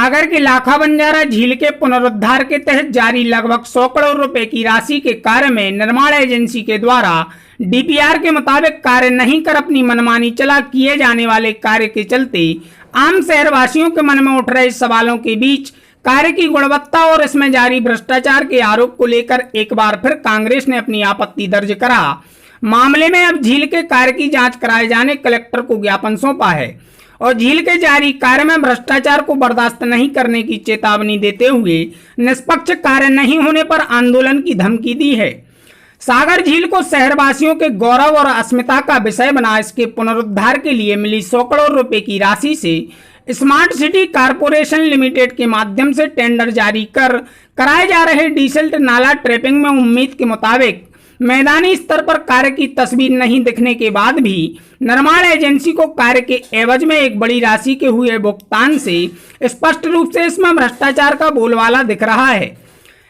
सागर के लाखा बंजारा झील के पुनरुद्धार के तहत जारी लगभग 100 करोड़ रुपए की राशि के कार्य में निर्माण एजेंसी के द्वारा डीपीआर के मुताबिक कार्य नहीं कर अपनी मनमानी चला किए जाने वाले कार्य के चलते आम शहरवासियों के मन में उठ रहे सवालों के बीच कार्य की गुणवत्ता और इसमें जारी भ्रष्टाचार के आरोप को लेकर एक बार फिर कांग्रेस ने अपनी आपत्ति दर्ज करा। मामले में अब झील के कार्य की जांच कराए जाने कलेक्टर को ज्ञापन सौंपा है और झील के जारी कार्य में भ्रष्टाचार को बर्दाश्त नहीं करने की चेतावनी देते हुए निष्पक्ष कार्य नहीं होने पर आंदोलन की धमकी दी है। सागर झील को शहरवासियों के गौरव और अस्मिता का विषय बना इसके पुनरुद्धार के लिए मिली 100 करोड़ रुपए की राशि से स्मार्ट सिटी कारपोरेशन लिमिटेड के माध्यम से टेंडर जारी कर कराए जा रहे डीसिल्ट नाला ट्रैपिंग में उम्मीद के मुताबिक मैदानी स्तर पर कार्य की तस्वीर नहीं दिखने के बाद भी निर्माण एजेंसी को कार्य के एवज में एक बड़ी राशि के हुए भुगतान से स्पष्ट रूप से इसमें भ्रष्टाचार का बोलबाला दिख रहा है।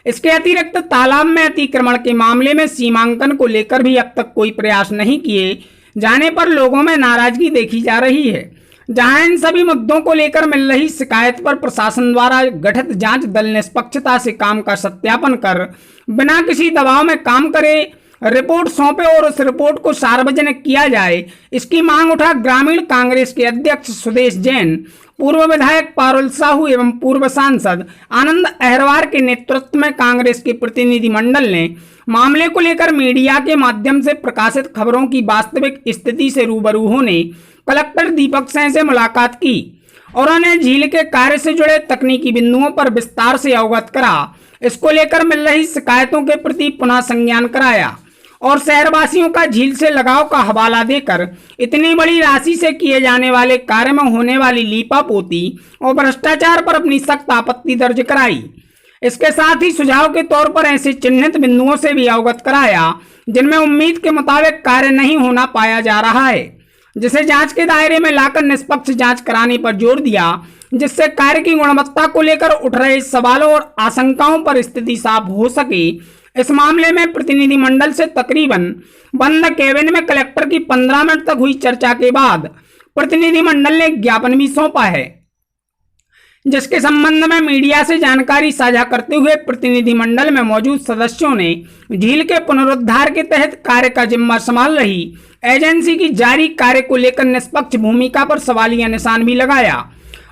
इसके अतिरिक्त तालाब में अतिक्रमण के मामले में सीमांकन को लेकर भी अब तक कोई प्रयास नहीं किए जाने पर लोगों में नाराजगी देखी जा रही है। जहां इन सभी मुद्दों को लेकर मिल रही शिकायत पर प्रशासन द्वारा गठित जांच दल निष्पक्षता से काम का सत्यापन कर बिना किसी दबाव में काम करे, रिपोर्ट सौंपे और उस रिपोर्ट को सार्वजनिक किया जाए, इसकी मांग उठा ग्रामीण कांग्रेस के अध्यक्ष सुदेश जैन, पूर्व विधायक पारुल साहू एवं पूर्व सांसद आनंद अहरवार के नेतृत्व में कांग्रेस के प्रतिनिधि मंडल ने मामले को लेकर मीडिया के माध्यम से प्रकाशित खबरों की वास्तविक स्थिति से रूबरू होने कलेक्टर दीपक सिंह से मुलाकात की और उन्हें झील के कार्य से जुड़े तकनीकी बिंदुओं पर विस्तार से अवगत करा। इसको लेकर मिल रही शिकायतों के प्रति पुनः संज्ञान कराया और शहरवासियों का झील से लगाव का हवाला देकर इतनी बड़ी राशि से किए जाने वाले कार्य में होने वाली लीपापोती और भ्रष्टाचार पर अपनी सख्त आपत्ति दर्ज कराई। इसके साथ ही सुझाव के तौर पर ऐसे चिन्हित बिंदुओं से भी अवगत कराया जिनमें उम्मीद के मुताबिक कार्य नहीं होना पाया जा रहा है, जिसे जांच के दायरे में लाकर निष्पक्ष जांच कराने पर जोर दिया, जिससे कार्य की गुणवत्ता को लेकर उठ रहे सवालों और आशंकाओं पर स्थिति साफ हो सके। इस मामले में प्रतिनिधि मंडल से तकरीबन बंद केबिन में कलेक्टर की 15 मिनट तक हुई चर्चा के बाद प्रतिनिधि मंडल ने ज्ञापन भी सौंपा है, जिसके संबंध में मीडिया से जानकारी साझा करते हुए प्रतिनिधि मंडल में मौजूद सदस्यों ने झील के पुनरुद्धार के तहत कार्य का जिम्मा संभाल रही एजेंसी की जारी कार्य को लेकर निष्पक्ष भूमिका पर सवालिया निशान भी लगाया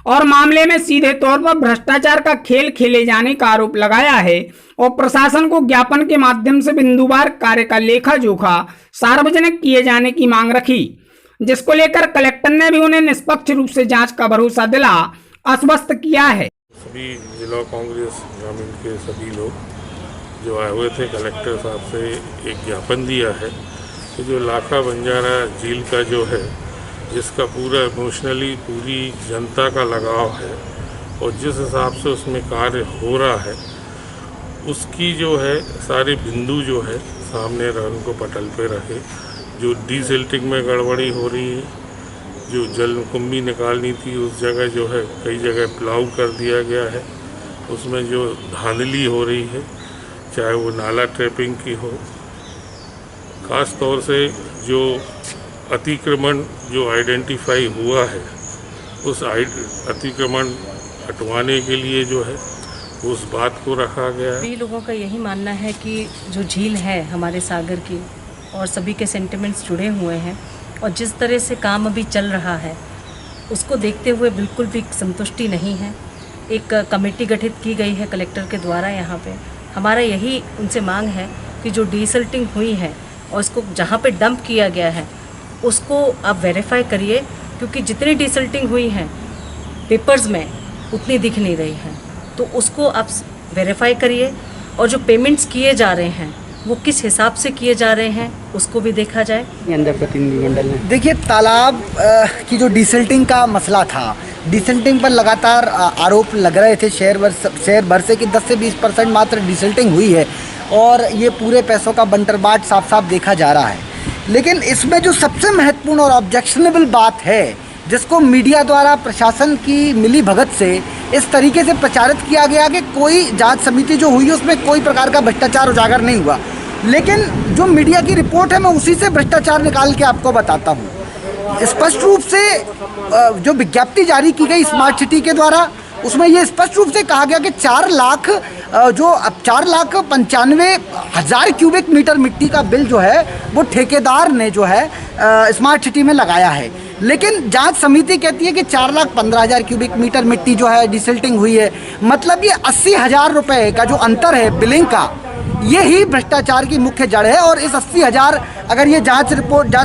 और मामले में सीधे तौर पर भ्रष्टाचार का खेल खेले जाने का आरोप लगाया है और प्रशासन को ज्ञापन के माध्यम से बिंदुवार कार्य का लेखा जोखा सार्वजनिक किए जाने की मांग रखी, जिसको लेकर कलेक्टर ने भी उन्हें निष्पक्ष रूप से जांच का भरोसा दिला आश्वस्त किया है। सभी जिला कांग्रेस ग्रामीण के सभी लोग जो आए हुए थे कलेक्टर साहब से एक ज्ञापन दिया है कि जो लाखा बंजारा झील का जो है, जिसका पूरा इमोशनली पूरी जनता का लगाव है और जिस हिसाब से उसमें कार्य हो रहा है उसकी जो है सारे बिंदु जो है सामने उनको पटल पे रखे। जो डीसिल्टिंग में गड़बड़ी हो रही है, जो जलकुंभी निकालनी थी उस जगह जो है कई जगह प्लाउ कर दिया गया है, उसमें जो धांधली हो रही है चाहे वो नाला ट्रैपिंग की हो, ख़ास तौर से जो अतिक्रमण जो आइडेंटिफाई हुआ है उस अतिक्रमण हटवाने के लिए जो है उस बात को रखा गया है। सभी लोगों का यही मानना है कि जो झील है हमारे सागर की और सभी के सेंटिमेंट्स जुड़े हुए हैं और जिस तरह से काम अभी चल रहा है उसको देखते हुए बिल्कुल भी संतुष्टि नहीं है। एक कमेटी गठित की गई है कलेक्टर के द्वारा। यहाँ पे हमारा यही उनसे मांग है कि जो डीसिल्टिंग हुई है और उसको जहाँ पे डंप किया गया है उसको आप वेरीफाई करिए, क्योंकि जितनी डीसिल्टिंग हुई है पेपर्स में उतनी दिख नहीं रही है, तो उसको आप वेरीफाई करिए और जो पेमेंट्स किए जा रहे हैं वो किस हिसाब से किए जा रहे हैं उसको भी देखा जाए। अंदर प्रतिनिधिमंडल ने देखिए तालाब की जो डीसिल्टिंग का मसला था, डीसिल्टिंग पर लगातार आरोप लग रहे थे शहर भर से कि 10 से 20% मात्र डीसिल्टिंग हुई है और ये पूरे पैसों का बंटरबाट साफ साफ देखा जा रहा है। लेकिन इसमें जो सबसे महत्वपूर्ण और ऑब्जेक्शनेबल बात है, जिसको मीडिया द्वारा प्रशासन की मिली भगत से इस तरीके से प्रचारित किया गया कि कोई जांच समिति जो हुई उसमें कोई प्रकार का भ्रष्टाचार उजागर नहीं हुआ, लेकिन जो मीडिया की रिपोर्ट है मैं उसी से भ्रष्टाचार निकाल के आपको बताता हूँ। स्पष्ट रूप से जो विज्ञप्ति जारी की गई स्मार्ट सिटी के द्वारा उसमें ये स्पष्ट रूप से कहा गया कि 4,95,000 क्यूबिक मीटर मिट्टी का बिल जो है वो ठेकेदार ने जो है स्मार्ट सिटी में लगाया है। लेकिन जांच समिति कहती है कि 4,15,000 क्यूबिक मीटर मिट्टी जो है डिसल्टिंग हुई है। मतलब ये 80,000 रुपये का जो अंतर है बिलिंग का, ये ही भ्रष्टाचार की मुख्य जड़ है। और इस 80,000 अगर ये जांच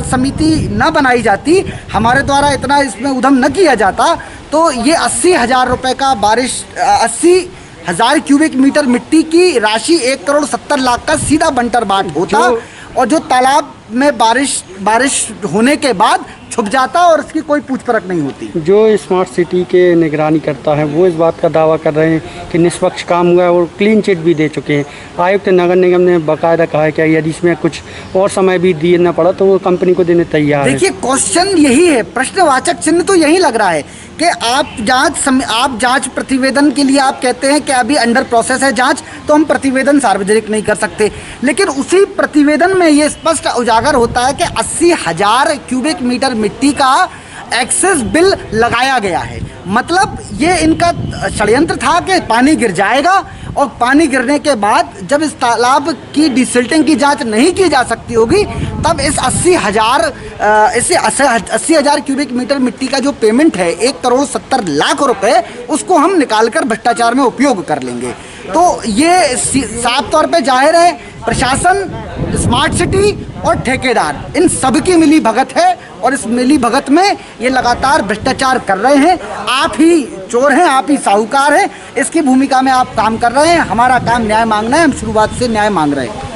समिति न बनाई जाती, हमारे द्वारा इतना इसमें उद्यम न किया जाता, तो ये 80,000 रुपये का 80,000 क्यूबिक मीटर मिट्टी की राशि 1,70,00,000 का सीधा बंटर बाट होता और जो तालाब में बारिश होने के बाद छुप जाता और इसकी कोई पूछ परख नहीं होती। जो स्मार्ट सिटी के निगरानी करता है वो इस बात का दावा कर रहे हैं कि निष्पक्ष काम हुआ है और क्लीन चिट भी दे चुके हैं। आयुक्त नगर निगम ने बाकायदा कहा है कि यदि इसमें कुछ और समय भी देना पड़ा तो वो कंपनी को देने तैयार है। देखिए, क्वेश्चन यही है, प्रश्नवाचक चिन्ह तो यही लग रहा है कि आप जांच प्रतिवेदन के लिए आप कहते हैं कि अभी अंडर प्रोसेस है जांच, तो हम प्रतिवेदन सार्वजनिक नहीं कर सकते। लेकिन उसी प्रतिवेदन में ये स्पष्ट उजागर होता है कि 80,000 क्यूबिक मीटर मिट्टी का एक्सेस बिल लगाया गया है। मतलब ये इनका षड्यंत्र था कि पानी गिर जाएगा और पानी गिरने के बाद जब इस तालाब की डिसल्टिंग की जांच नहीं की जा सकती होगी, तब इस 80,000 क्यूबिक मीटर मिट्टी का जो पेमेंट है 1,70,00,000 रुपए, उसको हम निकालकर भ्रष्टाचार में उपयोग कर लेंगे। तो ये साफ तौर पे जाहिर है प्रशासन, स्मार्ट सिटी और ठेकेदार, इन सब की मिली भगत है और इस मिली भगत में ये लगातार भ्रष्टाचार कर रहे हैं। आप ही चोर हैं, आप ही साहूकार हैं, इसकी भूमिका में आप काम कर रहे हैं। हमारा काम न्याय मांगना है, हम शुरुआत से न्याय मांग रहे हैं।